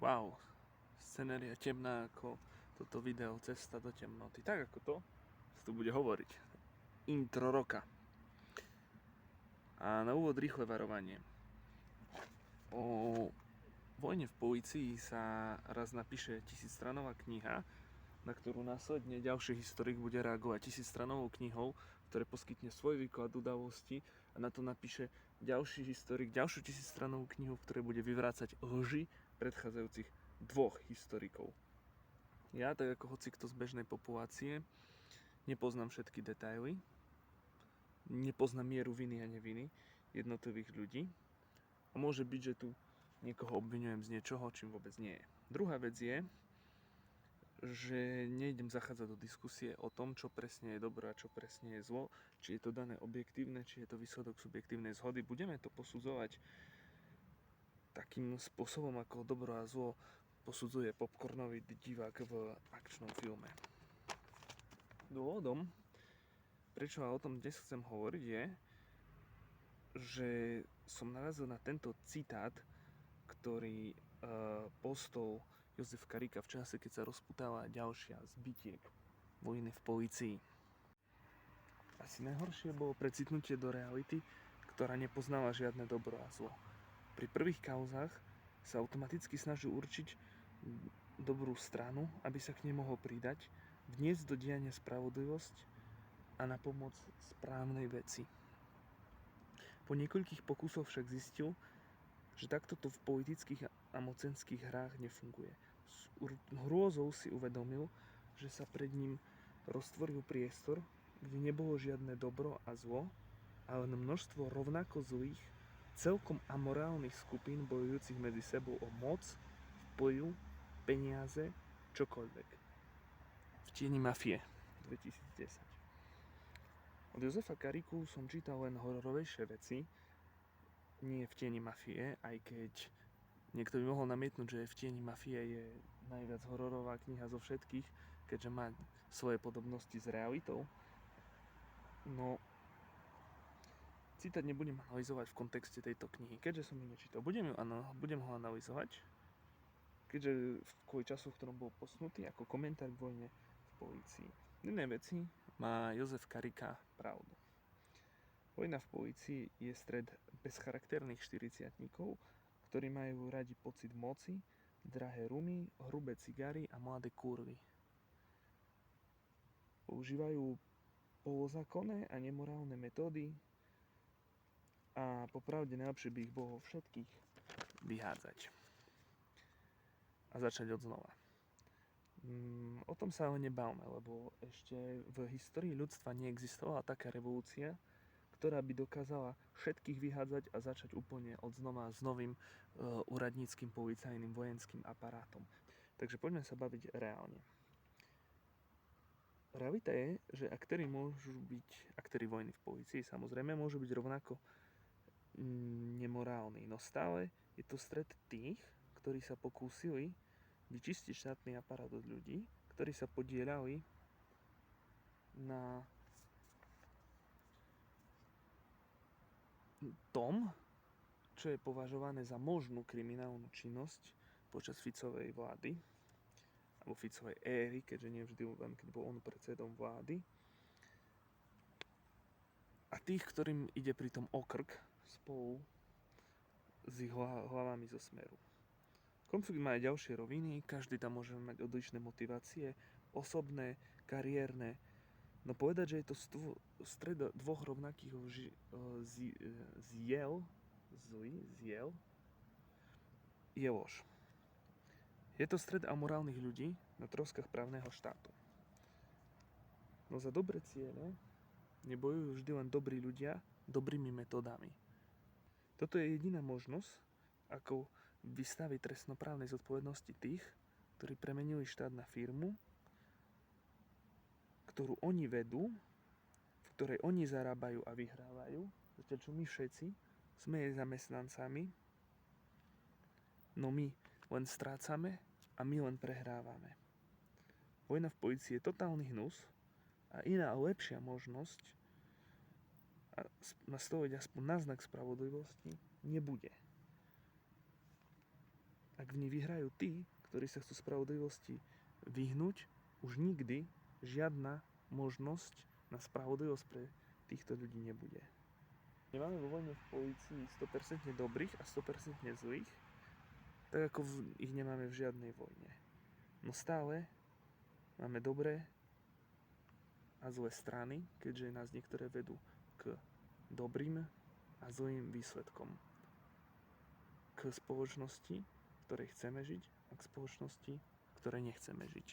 Wow, scenéria temná ako toto video Cesta do temnoty. Tak ako to sa tu bude hovoriť. Intro roka. A na úvod rýchle varovanie. O vojne v polícii sa raz napíše 1000-stranová kniha, na ktorú následne ďalší historik bude reagovať 1000-stranovou knihou, ktoré poskytne svoj výklad udalosti, a na to napíše ďalší historik ďalšiu 1000-stranovú knihu, v ktorej bude vyvrácať lži predchádzajúcich dvoch historikov. Ja, tak ako hocikto z bežnej populácie, nepoznám všetky detaily, nepoznám mieru viny a neviny jednotlivých ľudí a môže byť, že tu niekoho obviňujem z niečoho, čím vôbec nie je. Druhá vec je, že nejdem zachádzať do diskusie o tom, čo presne je dobro a čo presne je zlo, či je to dané objektívne, či je to výsledok subjektívnej zhody. Budeme to posudzovať takým spôsobom, ako dobro a zlo posudzuje popcornový divák v akčnom filme. Dôvodom, prečo o tom dnes chcem hovoriť, je, že som narazil na tento citát, ktorý postol Jozef Karika v čase, keď sa rozputala ďalšia z bitiek vojny v polícii. Asi najhoršie bolo precitnutie do reality, ktorá nepoznala žiadne dobro a zlo. Pri prvých kauzách sa automaticky snažil určiť dobrú stranu, aby sa k nej mohol pridať, vniesť do diania spravodlivosť a na pomoc správnej veci. Po niekoľkých pokusoch však zistil, že takto to v politických a mocenských hrách nefunguje. S hrôzou si uvedomil, že sa pred ním roztvoril priestor, kde nebolo žiadne dobro a zlo, ale len množstvo rovnako zlých, celkom amorálnych skupín bojujúcich medzi sebou o moc, vplyv, peniaze, čokoľvek. V tieni mafie 2010. Od Jozefa Kariku som čítal len hororovejšie veci, nie v tieni mafie, aj keď niekto by mohol namietnúť, že v tieni mafie je najviac hororová kniha zo všetkých, keďže má svoje podobnosti s realitou. No, citát nebudem analyzovať v kontexte tejto knihy, keďže som ju nečítal. Budem ho analyzovať, keďže kvôli času, v ktorom bol posnutý, ako komentár k vojne v polícii. V jednej veci má Jozef Karika pravdu. Vojna v polícii je stred bezcharakterných 40-tníkov, ktorí majú radi pocit moci, drahé rumy, hrubé cigary a mladé kurvy. Používajú polozákonné a nemorálne metódy a popravde najlepšie by ich bolo všetkých vyhádzať a začať od znova. O tom sa ale nebavme, lebo ešte v histórii ľudstva neexistovala taká revolúcia, ktorá by dokázala všetkých vyhádzať a začať úplne od znova s novým úradníckym, policajným, vojenským aparátom. Takže poďme sa baviť reálne. Realita je, že aktéri vojny v polícii, samozrejme, môžu byť rovnako nemorálni, no stále je to stret tých, ktorí sa pokúsili vyčistiť štátny aparát od ľudí, ktorí sa podieľali na tom, čo je považované za možnú kriminálnu činnosť počas Ficovej vlády alebo Ficovej éry, keďže nevždy len keď bol on predsedom vlády, a tých, ktorým ide pritom o krk spolu s ich hlavami zo Smeru. Konflikt má aj ďalšie roviny, každý tam môže mať odlišné motivácie, osobné, kariérne. No povedať, že je to stred dvoch rovnakých zjel, je lož. Je to stred amorálnych ľudí na troskách právneho štátu. No za dobré ciele nebojujú vždy len dobrí ľudia dobrými metódami. Toto je jediná možnosť, ako vystaviť trestnoprávnej zodpovednosti tých, ktorí premenili štát na firmu, ktorú oni vedú, v ktorej oni zarábajú a vyhrávajú, zatiaľ čo my všetci sme jej zamestnancami, no my len strácame a my len prehrávame. Vojna v polícii je totálny hnus a iná lepšia možnosť nastoliť aspoň náznak spravodlivosti nebude. ak v nej vyhrajú tí, ktorí sa chcú spravodlivosti vyhnúť, už nikdy žiadna možnosť na spravodlivosť pre týchto ľudí nebude. Nemáme vo vojne v polícii 100% dobrých a 100% zlých, tak ako ich nemáme v žiadnej vojne. No stále máme dobré a zlé strany, keďže nás niektoré vedú k dobrým a zlým výsledkom. K spoločnosti, v ktorej chceme žiť, a k spoločnosti, v ktorej nechceme žiť.